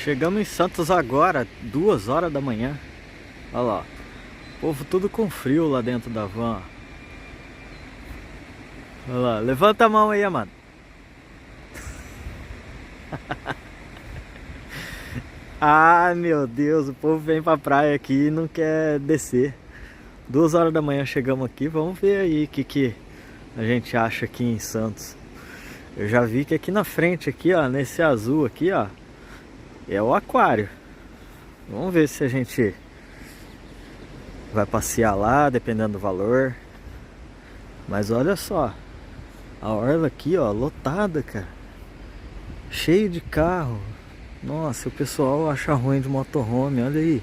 Chegamos em Santos agora, 2 horas da manhã. Olha lá, o povo tudo com frio lá dentro da van. Olha lá, levanta a mão aí, amado. Ah, meu Deus, o povo vem pra praia aqui e não quer descer. 2 horas da manhã chegamos aqui, vamos ver aí o que a gente acha aqui em Santos. Eu já vi que aqui na frente, aqui ó, nesse azul aqui ó, é o aquário. Vamos ver se a gente vai passear lá, dependendo do valor. Mas olha só, a orla aqui ó, lotada, cara. Cheio de carro. Nossa, o pessoal acha ruim de motorhome, olha aí.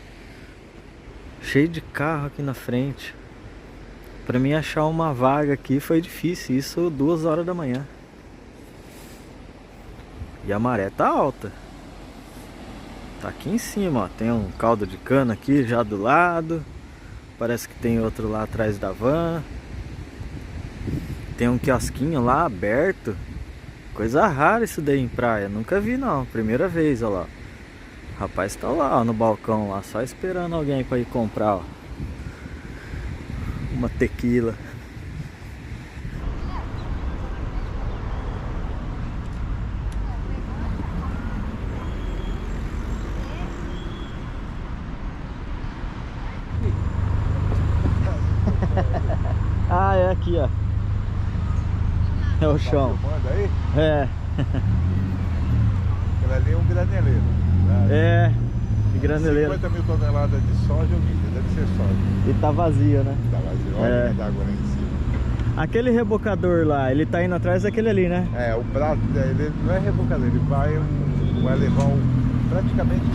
Cheio de carro aqui na frente. Pra mim achar uma vaga aqui foi difícil, isso 2 horas da manhã. E a maré tá alta. Tá aqui em cima, ó. Tem um caldo de cana aqui já do lado. Parece que tem outro lá atrás da van. Tem um quiosquinho lá aberto. Coisa rara isso daí em praia. Nunca vi não, primeira vez, ó lá. O rapaz tá lá ó, no balcão lá, só esperando alguém pra ir comprar ó, uma tequila. Ah, é aqui ó. É o chão. Aí? É. Aquilo ali é um graneleiro. Né? É, de graneleiro. 50 mil toneladas de soja ou milho, deve ser soja. E tá vazio, né? Tá vazio, olha a água lá em cima. Aquele rebocador lá, ele tá indo atrás daquele ali, né? É, o prato dele não é rebocador, ele vai levar praticamente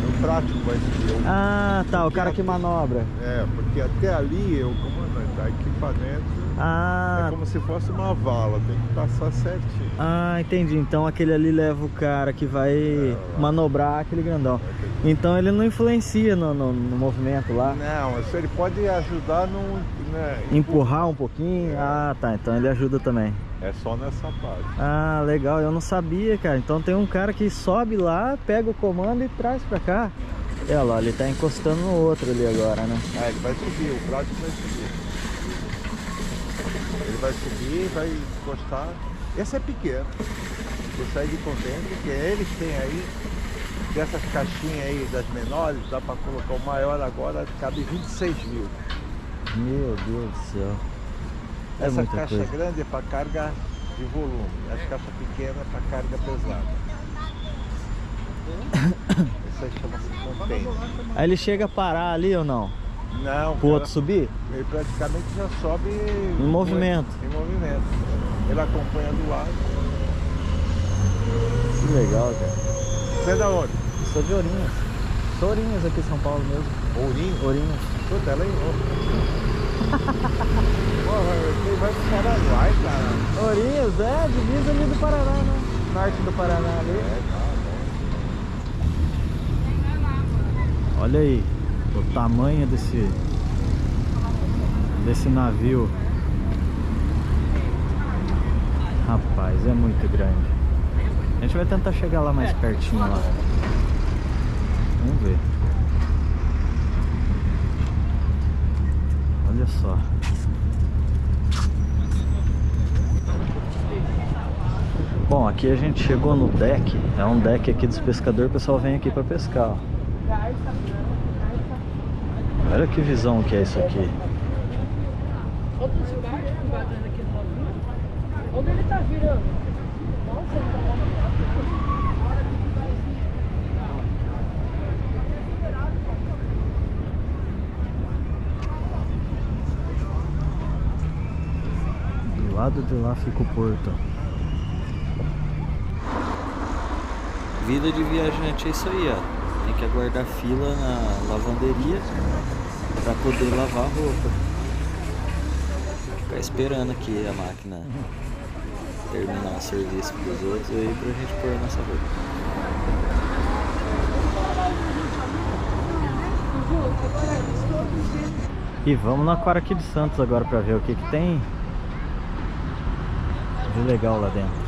o prático vai ser. Ah, tá, o cara que manobra. É, porque até ali o comandante, o equipamento Ah, é como se fosse uma vala, tem que passar certinho. ah, entendi. Então aquele ali leva o cara que vai manobrar aquele grandão. Então ele não influencia no movimento lá? Não, isso ele pode ajudar no... Né, empurrar um pouquinho? É. Ah, tá, então ele ajuda também. É só nessa parte. Ah, legal, eu não sabia, cara. Então tem um cara que sobe lá, pega o comando e traz pra cá. Olha lá, ele tá encostando no outro ali agora, né? Ah, ele vai subir, o prático vai subir. Ele vai subir, vai encostar. Esse é pequeno. Vou sair de contente, que eles têm aí, dessas caixinhas aí das menores, dá pra colocar o maior agora, cabe 26 mil. Meu Deus do céu. É essa muita caixa coisa. grande é para carga de volume, as caixas pequenas é para carga pesada. Isso aí chama-se container. Aí ele chega a parar ali ou não? Não, Pro outro subir? ele praticamente já sobe em movimento. Em movimento. Ele acompanha do lado. Que legal, cara. Você é da onde? Sou de Ourinhos. Sou Ourinhos aqui em São Paulo mesmo. Ourinhos? Ourinhos. Puta, ela é louca. Pô, vai pro Paraguai, cara. Ourinhos, é, divisa ali do Paraná, né? Norte do Paraná ali. É, tá bom. Olha aí o tamanho desse navio. Rapaz, é muito grande. A gente vai tentar chegar lá mais pertinho lá. Vamos ver. Olha só. Bom, aqui a gente chegou no deck. É um deck aqui dos pescadores. O pessoal vem aqui para pescar, ó. Olha que visão que é isso aqui. Onde ele tá virando? Nossa, ele tá Do lado de lá fica o porto. Vida de viajante é isso aí, ó. Tem que aguardar fila na lavanderia para poder lavar a roupa. Ficar esperando aqui a máquina terminar o serviço dos outros aí pra gente pôr a nossa roupa. E vamos no aquário aqui de Santos agora pra ver o que tem de legal lá dentro.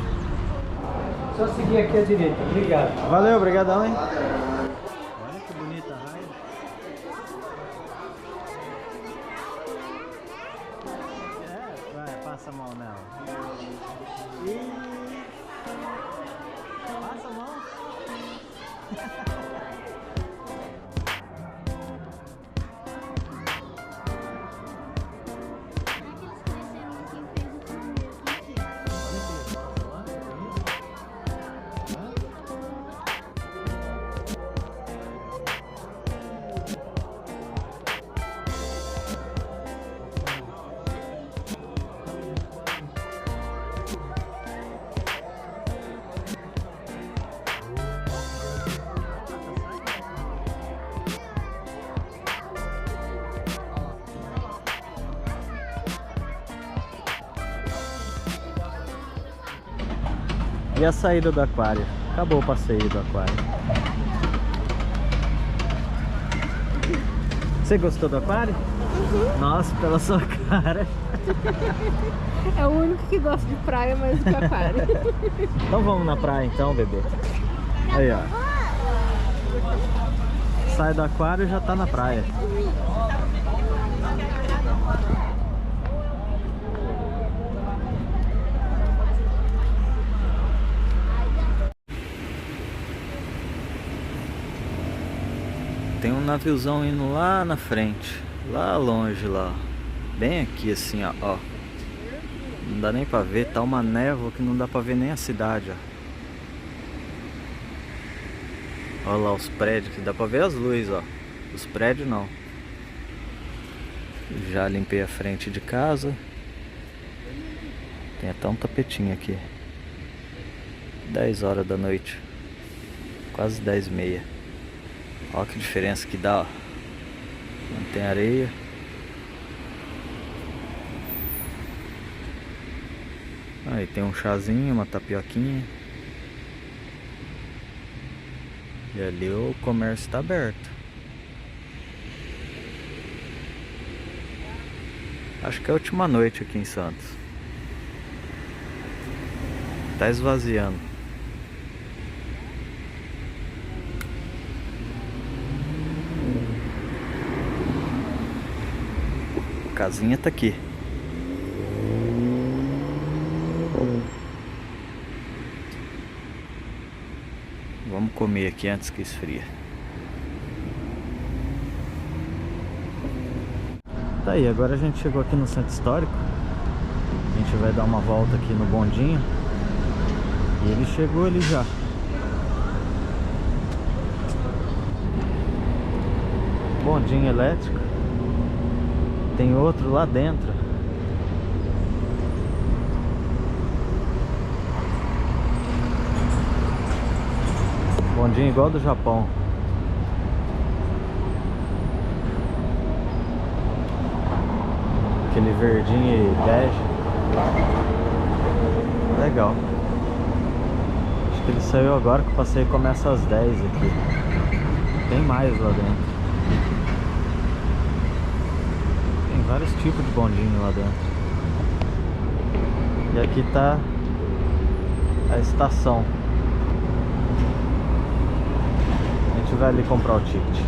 Só seguir aqui à direita. Obrigado. Valeu, obrigadão, hein? Olha que bonita a raia. Vai, passa a mão nela. Passa a mão. E a saída do aquário? Acabou o passeio do aquário. Você gostou do aquário? Uhum. Nossa, pela sua cara. É o único que gosta de praia, mas do aquário. Então vamos na praia então, bebê. Aí, ó. Sai do aquário e já tá na praia. Tem um naviozão indo lá na frente, lá longe lá, bem aqui assim, ó. Não dá nem pra ver, tá uma névoa que não dá pra ver nem a cidade, ó. Olha lá os prédios, que dá pra ver as luzes, ó. Os prédios não. Já limpei a frente de casa. Tem até um tapetinho aqui. 10 horas da noite, quase 10h30. Olha que diferença que dá, ó. Não tem areia. Aí tem um chazinho, uma tapioquinha. E ali o comércio está aberto. Acho que é a última noite aqui em Santos. Tá esvaziando. A casinha tá aqui. Vamos comer aqui antes que esfria. Tá aí, agora a gente chegou aqui no centro histórico. A gente vai dar uma volta aqui no bondinho. E ele chegou ali já. Bondinho elétrico. Tem outro lá dentro. Bondinho igual do Japão. Aquele verdinho e bege. Legal. Acho que ele saiu agora, que o passeio começa às 10 aqui. Tem mais lá dentro. Tem vários tipos de bondinho lá dentro. E aqui tá a estação. A gente vai ali comprar o ticket.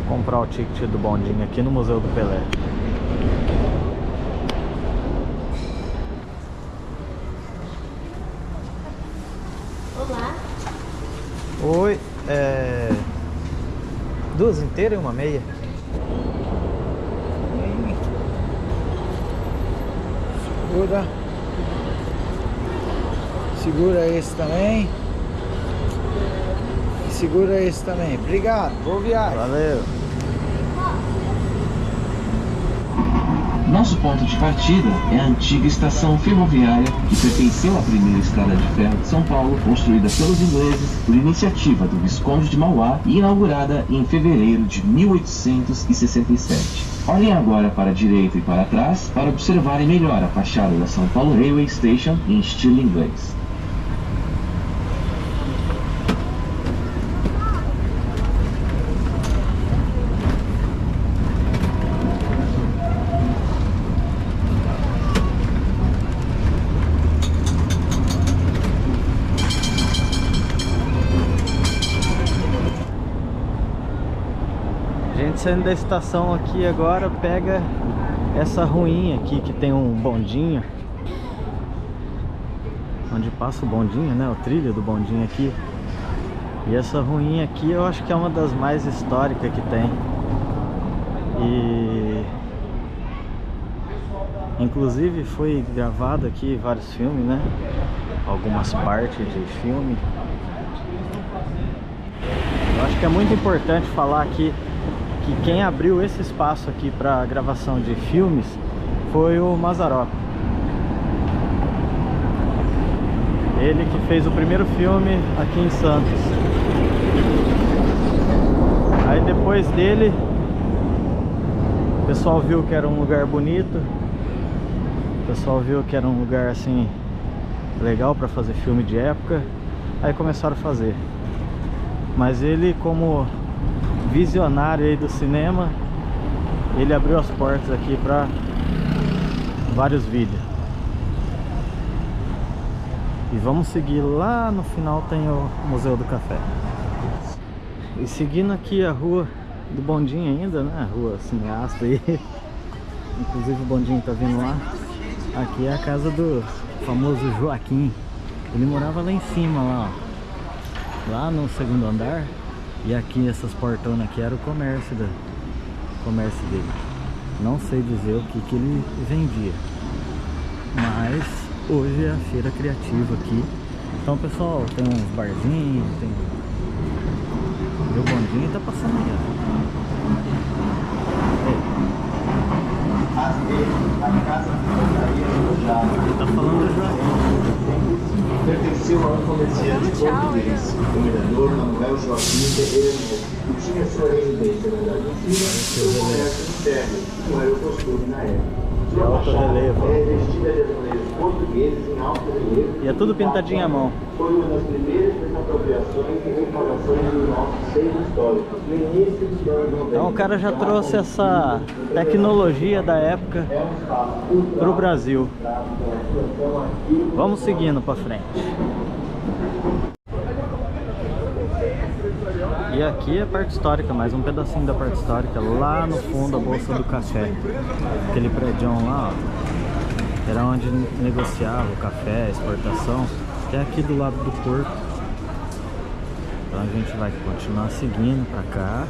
Vou comprar o ticket do bondinho aqui no Museu do Pelé. Olá. Oi, duas inteiras e uma meia? Segura. Segura esse também. Segura esse também. Obrigado. Boa viagem. Valeu. Nosso ponto de partida é a antiga estação ferroviária que pertenceu à primeira estrada de ferro de São Paulo, construída pelos ingleses por iniciativa do Visconde de Mauá e inaugurada em fevereiro de 1867. Olhem agora para a direita e para trás para observarem melhor a fachada da São Paulo Railway Station em estilo inglês. saindo da estação aqui agora, pega essa ruinha aqui que tem um bondinho, onde passa o bondinho, né? O trilho do bondinho aqui. E essa ruinha aqui eu acho que é uma das mais históricas que tem. E inclusive foi gravado aqui vários filmes, né? Algumas partes de filme. Eu acho que é muito importante falar aqui que quem abriu esse espaço aqui para gravação de filmes foi o Mazzaropi. Ele que fez o primeiro filme aqui em Santos. Aí depois dele, o pessoal viu que era um lugar bonito, o pessoal viu que era um lugar assim legal para fazer filme de época, aí começaram a fazer. Mas ele, como visionário aí do cinema, ele abriu as portas aqui para vários vídeos. E vamos seguir lá no final, tem o Museu do Café. E seguindo aqui a rua do bondinho ainda, né? A rua cineasta aí. Inclusive o bondinho tá vindo lá. Aqui é a casa do famoso Joaquim. Ele morava lá em cima, lá, ó. Lá no segundo andar. E aqui essas portonas aqui era o comércio dele. Não sei dizer o que ele vendia, mas hoje é a feira criativa aqui. Então pessoal, tem uns barzinhos, tem... E o bondinho tá passando aí, ó. Ele tá falando do Joaquim. Pertenceu a um comerciante português, o minerador Manuel Joaquim Ferreira Neto, que tinha sua residência na Idade Antiga, o comércio de terra, que era o costume na época. De alto relevo. É revestida de azulejos portugueses em alto relevo. E é tudo pintadinho à mão. Foi uma das primeiras desapropriações e reparações do nosso seio histórico, no início dos anos 90. Então o cara já trouxe essa tecnologia da época para o Brasil. Vamos seguindo para frente. E aqui é a parte histórica, mais um pedacinho da parte histórica. Lá no fundo, a Bolsa do Café. Aquele prédio lá, ó, era onde negociava o café, a exportação. Que é aqui do lado do porto. Então a gente vai continuar seguindo para cá.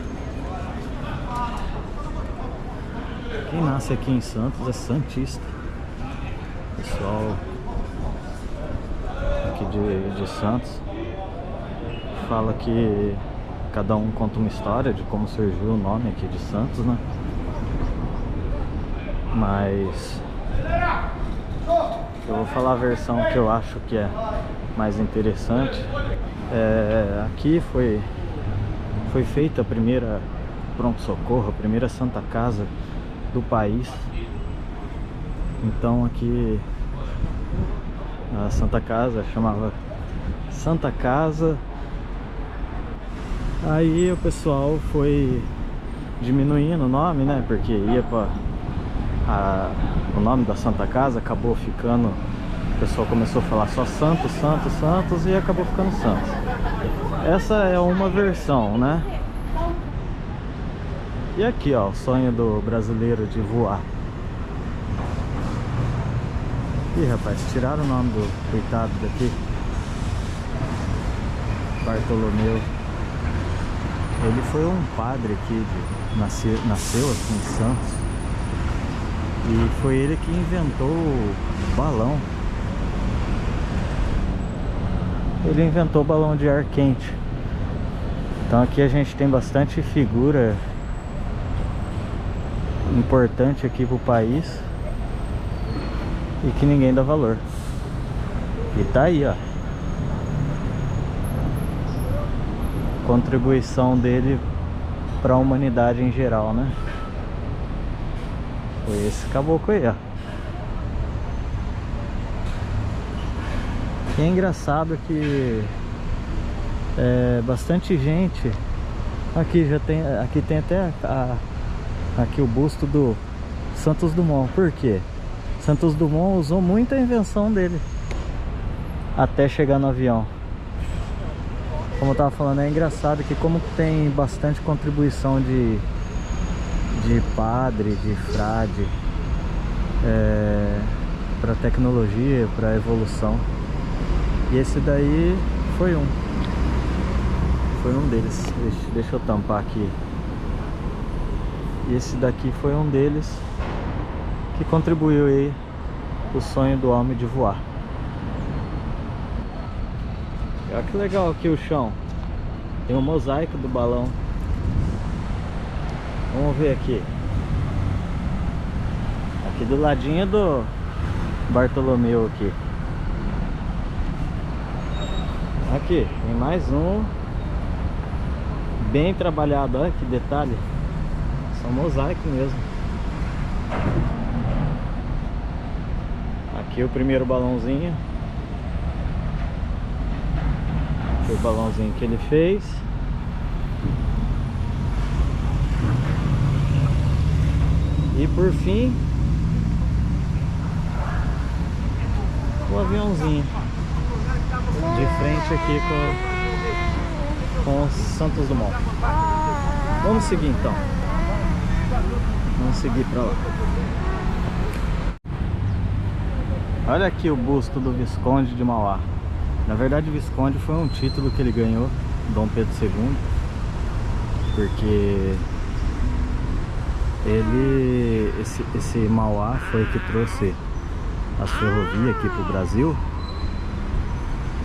Quem nasce aqui em Santos é santista. Pessoal aqui de Santos fala que cada um conta uma história de como surgiu o nome aqui de Santos, né? Mas eu vou falar a versão que eu acho que é mais interessante. Aqui foi feita a primeira pronto-socorro, a primeira Santa Casa do país. Então aqui a Santa Casa chamava Santa Casa. Aí o pessoal foi diminuindo o nome, né? Porque ia para o nome da Santa Casa acabou ficando, o pessoal começou a falar só Santos, Santos, Santos e acabou ficando Santos. Essa é uma versão, né? E aqui, ó, o sonho do brasileiro de voar. Ih, rapaz, tiraram o nome do coitado daqui. Bartolomeu. Ele foi um padre aqui, nasceu aqui em Santos. E foi ele que inventou o balão. Ele inventou o balão de ar quente. Então aqui a gente tem bastante figura importante aqui pro país e que ninguém dá valor. E tá aí, ó. Contribuição dele para a humanidade em geral, né? Foi esse caboclo aí, ó. E é engraçado que bastante gente aqui já tem, aqui tem até aqui o busto do Santos Dumont. Por quê? Santos Dumont usou muita invenção dele até chegar no avião. Como eu tava falando, é engraçado que como tem bastante contribuição de de padre, de frade, para tecnologia, para evolução. E esse daí foi um deles. Deixa eu tampar aqui. E esse daqui foi um deles que contribuiu aí o sonho do homem de voar. Olha que legal aqui o chão. Tem um mosaico do balão. Vamos ver aqui. Aqui do ladinho do Bartolomeu aqui. Aqui, tem mais um. Bem trabalhado, olha que detalhe. São mosaico mesmo. Aqui o primeiro balãozinho. Aqui o balãozinho que ele fez. E por fim, o aviãozinho de frente aqui com os Santos Dumont. Vamos seguir então. Vamos seguir pra lá. Olha aqui o busto do Visconde de Mauá. Na verdade, o Visconde foi um título que ele ganhou, Dom Pedro II, porque esse Mauá foi que trouxe as ferrovias aqui pro Brasil.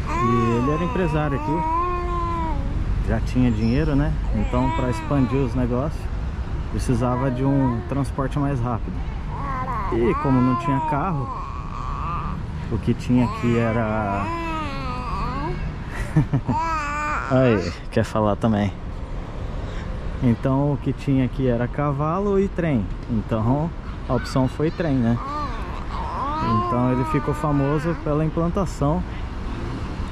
E ele era empresário aqui, já tinha dinheiro, né? Então, para expandir os negócios, precisava de um transporte mais rápido. E como não tinha carro, o que tinha aqui era... Aí, quer falar também. Então o que tinha aqui era cavalo e trem. Então a opção foi trem, né? Então ele ficou famoso pela implantação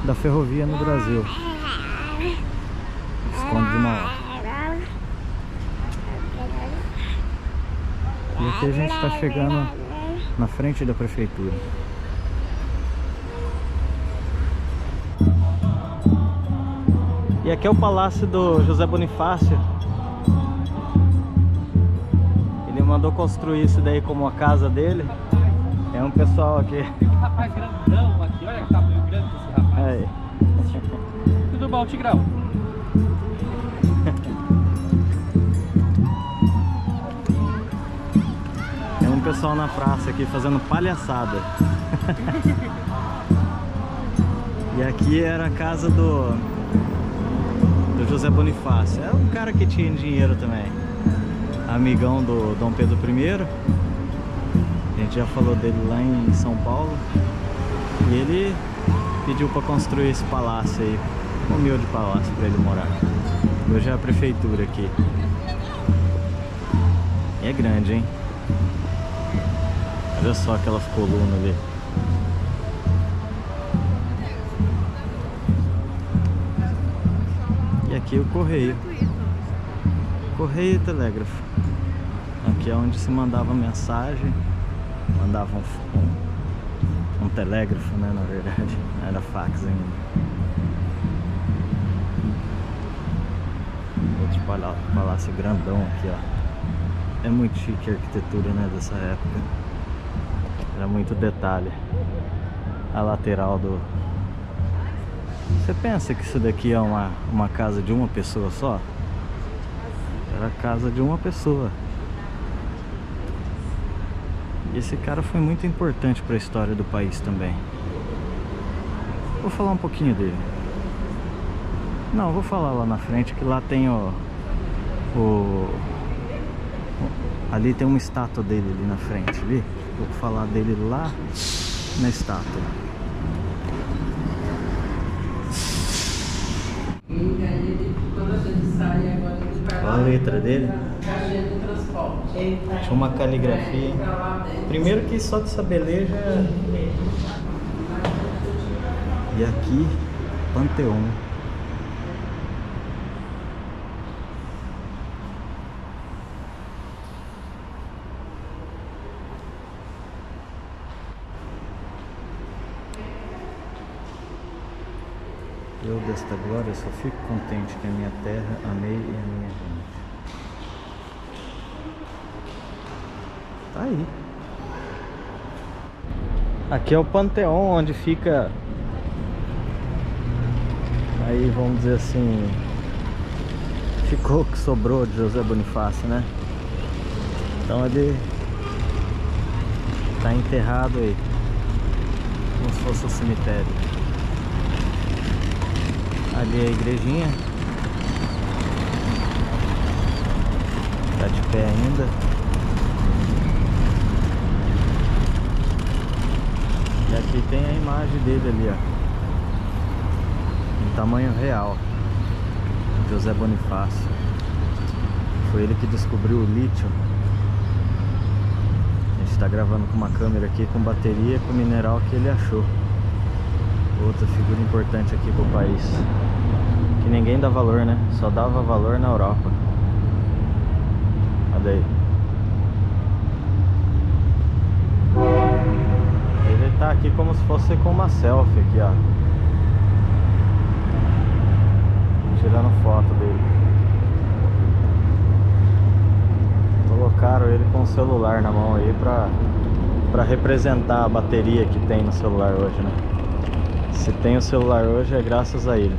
da ferrovia no Brasil. Visconde de Mauá. E aqui a gente está chegando na frente da prefeitura. E aqui é o palácio do José Bonifácio. Ele mandou construir isso daí como a casa dele. É um pessoal aqui. Que rapaz grandão aqui, olha que tamanho grande desse rapaz. Aí. Tudo bom, Tigrão? Tem um pessoal na praça aqui fazendo palhaçada. E aqui era a casa do José Bonifácio. É um cara que tinha dinheiro também. Amigão do Dom Pedro I. A gente já falou dele lá em São Paulo. E ele pediu para construir esse palácio aí, um humilde palácio para ele morar. Hoje é a prefeitura aqui. E é grande, hein? Olha só aquelas colunas ali. E aqui o correio. Correio e telégrafo. Aqui é onde se mandava mensagem. Mandava um telégrafo, né, na verdade. Era fax ainda. Outro palácio grandão aqui, ó. É muito chique a arquitetura, né, dessa época. Era muito detalhe. A lateral do... Você pensa que isso daqui é uma casa de uma pessoa só? Era a casa de uma pessoa. E esse cara foi muito importante para a história do país também. Vou falar um pouquinho dele. Não, vou falar lá na frente, que lá tem ali tem uma estátua dele ali na frente, ali. Vou falar dele lá na estátua. Olha a letra dele. Tinha uma caligrafia. Primeiro que só de saber ler já... E aqui, Panteão. Eu desta glória só fico contente que a minha terra amei e a minha gente. Tá aí. Aqui é o Panteão, onde fica... Aí vamos dizer assim... Ficou o que sobrou de José Bonifácio, né? Então ele... Tá enterrado aí. Como se fosse um cemitério. Ali é a igrejinha. Tá de pé ainda. E aqui tem a imagem dele ali, ó. Em tamanho real. José Bonifácio. Foi ele que descobriu o lítio. A gente tá gravando com uma câmera aqui, com bateria, com o mineral que ele achou. Outra figura importante aqui pro país. Que ninguém dá valor, né? Só dava valor na Europa. Olha aí. Ele tá aqui como se fosse com uma selfie aqui, ó. Tirando foto dele. Colocaram ele com o celular na mão aí pra representar a bateria que tem no celular hoje, né? Se tem o celular hoje é graças a ele.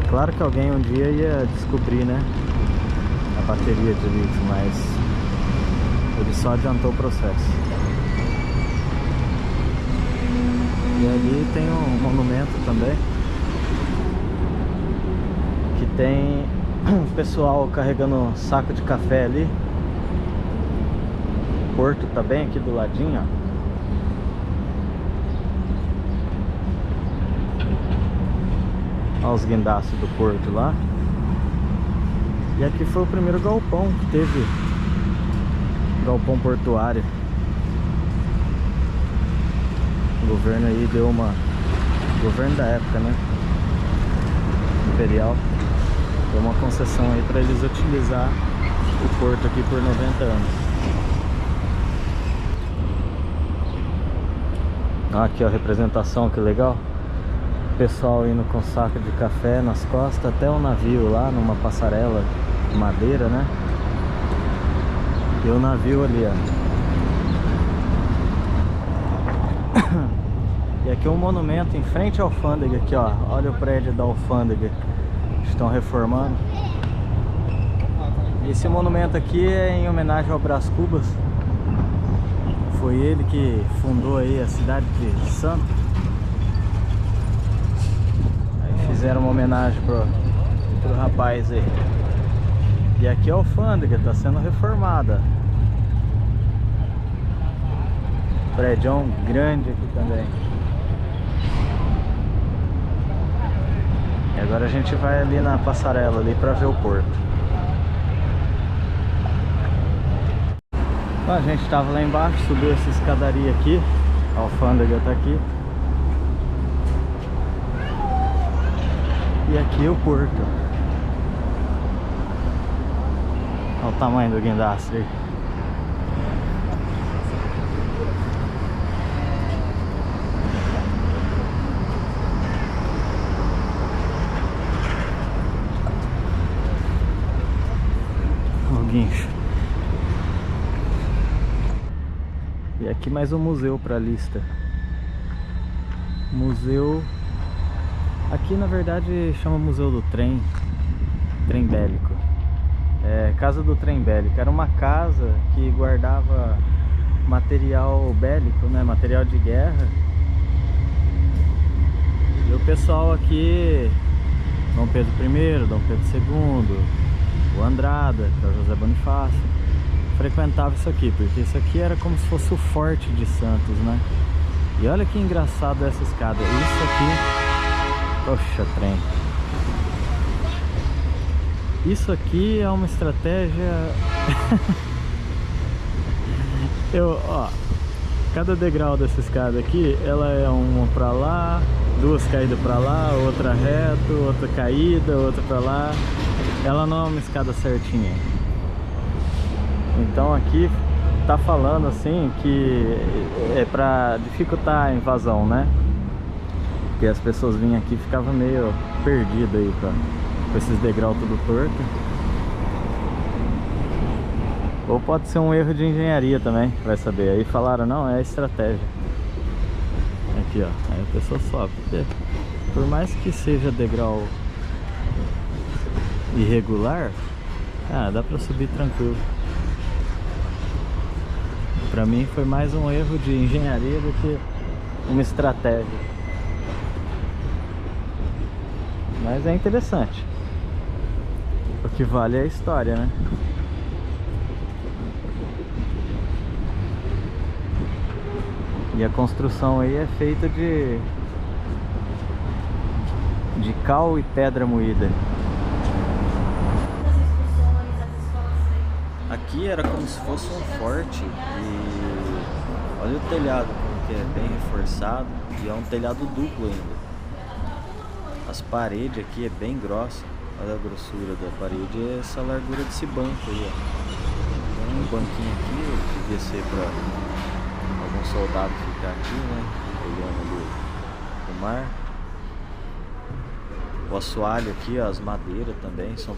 Claro que alguém um dia ia descobrir, né, a bateria de lítio, mas ele só adiantou o processo. E ali tem um monumento também, que tem o pessoal carregando saco de café ali. O porto tá bem aqui do ladinho, ó. Olha os guindastes do porto lá. E aqui foi o primeiro galpão que teve. Galpão portuário. O governo aí deu uma... Governo da época, né? Imperial. Deu uma concessão aí pra eles utilizar o porto aqui por 90 anos. Aqui ó, a representação, que legal. Pessoal indo com saco de café nas costas até o navio lá, numa passarela de madeira, né? E o navio ali, ó. E aqui um monumento em frente à alfândega aqui, ó. Olha o prédio da alfândega. Estão reformando. Esse monumento aqui é em homenagem ao Brás Cubas. Foi ele que fundou aí a cidade de Santos. Fizeram uma homenagem pro rapaz aí. E aqui é a alfândega, tá sendo reformada. Prédio grande aqui também. E agora a gente vai ali na passarela ali pra ver o porto. Bom, a gente tava lá embaixo, subiu essa escadaria aqui. A alfândega tá aqui. E aqui é o porto. Olha o tamanho do guindastre. O guincho. E aqui mais um museu para a lista. Museu... Aqui na verdade chama Museu do Trem. Trem Bélico. É, Casa do Trem Bélico. Era uma casa que guardava material bélico, né? Material de guerra. E o pessoal aqui, Dom Pedro I, Dom Pedro II, o Andrada, que é o José Bonifácio, frequentava isso aqui, porque isso aqui era como se fosse o forte de Santos, né? E olha que engraçado essa escada. Isso aqui... Poxa, trem. Isso aqui é uma estratégia... Ó, cada degrau dessa escada aqui, ela é uma pra lá, duas caídas pra lá, outra reto, outra caída, outra pra lá. Ela não é uma escada certinha. Então aqui tá falando assim que é pra dificultar a invasão, né? Porque as pessoas vinham aqui e ficavam meio perdidas aí, com esses degraus tudo torto. Ou pode ser um erro de engenharia também, vai saber. Aí falaram, não, é estratégia. Aqui, ó, aí a pessoa sobe. Por mais que seja degrau irregular, dá pra subir tranquilo. Pra mim foi mais um erro de engenharia do que uma estratégia. Mas é interessante. O que vale é a história, né? E a construção aí é feita de cal e pedra moída. Aqui era como se fosse um forte e olha o telhado como que é bem reforçado e é um telhado duplo ainda. As paredes aqui é bem grossa, olha a grossura da parede, é essa largura desse banco aí, ó. Tem um banquinho aqui, devia ser para algum soldado ficar aqui, né, olhando ali o mar. O assoalho aqui, ó, as madeiras também, são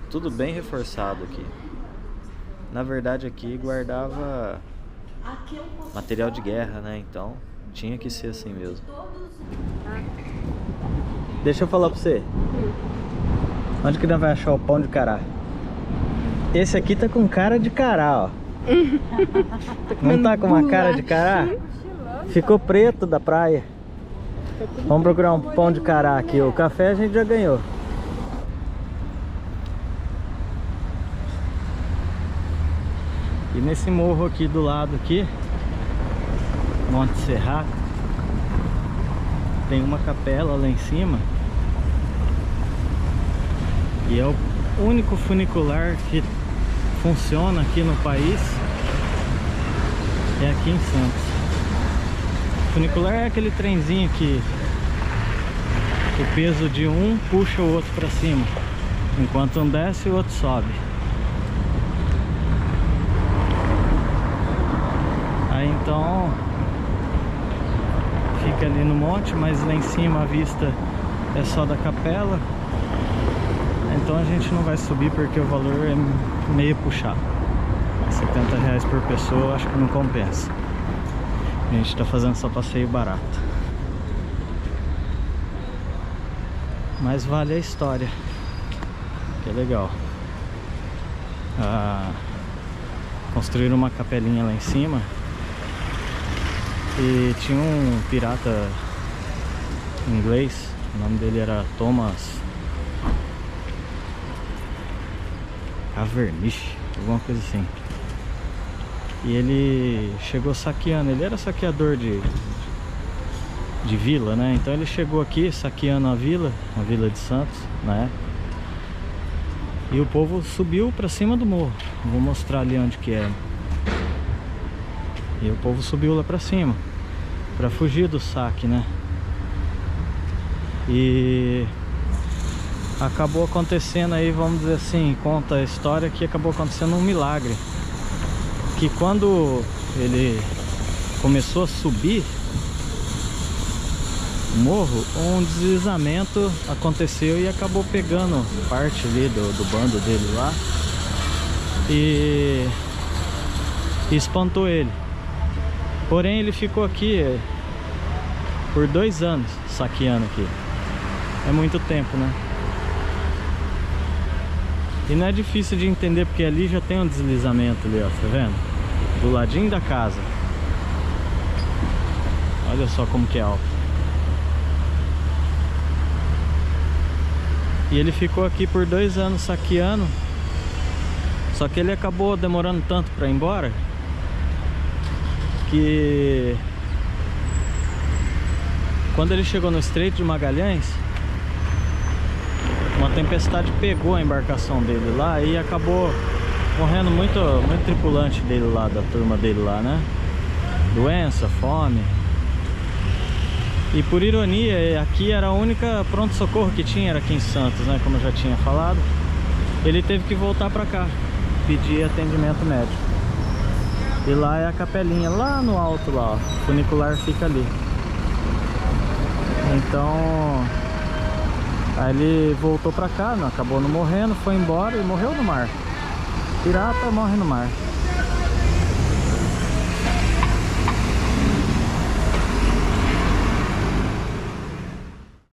tudo bem reforçado aqui. Na verdade aqui guardava material de guerra, né, então tinha que ser assim mesmo. Deixa eu falar pra você. Onde que nós vai achar o pão de cará? Esse aqui tá com cara de cará, ó. Não tá com uma cara de cará? Ficou preto da praia. Vamos procurar um pão de cará aqui. O café a gente já ganhou. E nesse morro aqui do lado aqui, Monte Serrato, tem uma capela lá em cima. E é o único funicular que funciona aqui no país. É aqui em Santos. Funicular é aquele trenzinho que o peso de um puxa o outro para cima, enquanto um desce o outro sobe. Aí então fica ali no monte, mas lá em cima a vista é só da capela. Então a gente não vai subir porque o valor é meio puxado. R$70 por pessoa, acho que não compensa. A gente tá fazendo só passeio barato. Mas vale a história, que é legal. Construíram uma capelinha lá em cima. E tinha um pirata inglês, o nome dele era Thomas Cavendish, alguma coisa assim. E ele chegou saqueando, ele era saqueador de vila, né? Então ele chegou aqui saqueando a vila de Santos, né? E o povo subiu pra cima do morro. Vou mostrar ali onde que é. E o povo subiu lá pra cima pra fugir do saque, né? E acabou acontecendo aí, vamos dizer assim, conta a história que acabou acontecendo um milagre. Que quando ele começou a subir o morro, um deslizamento aconteceu e acabou pegando parte ali do bando dele lá e espantou ele. Porém ele ficou aqui por 2 anos saqueando aqui. É muito tempo, né? E não é difícil de entender porque ali já tem um deslizamento ali, ó, tá vendo? Do ladinho da casa. Olha só como que é alto. E ele ficou aqui por 2 anos saqueando. Só que ele acabou demorando tanto para ir embora que quando ele chegou no Estreito de Magalhães, uma tempestade pegou a embarcação dele lá e acabou morrendo muito tripulante dele lá, da turma dele lá, né? Doença, fome. E por ironia, aqui era a única pronto-socorro que tinha, era aqui em Santos, né? Como eu já tinha falado. Ele teve que voltar pra cá, pedir atendimento médico. E lá é a capelinha, lá no alto lá, ó. O funicular fica ali. Então aí ele voltou pra cá, não, acabou não morrendo, foi embora e morreu no mar. Pirata morre no mar.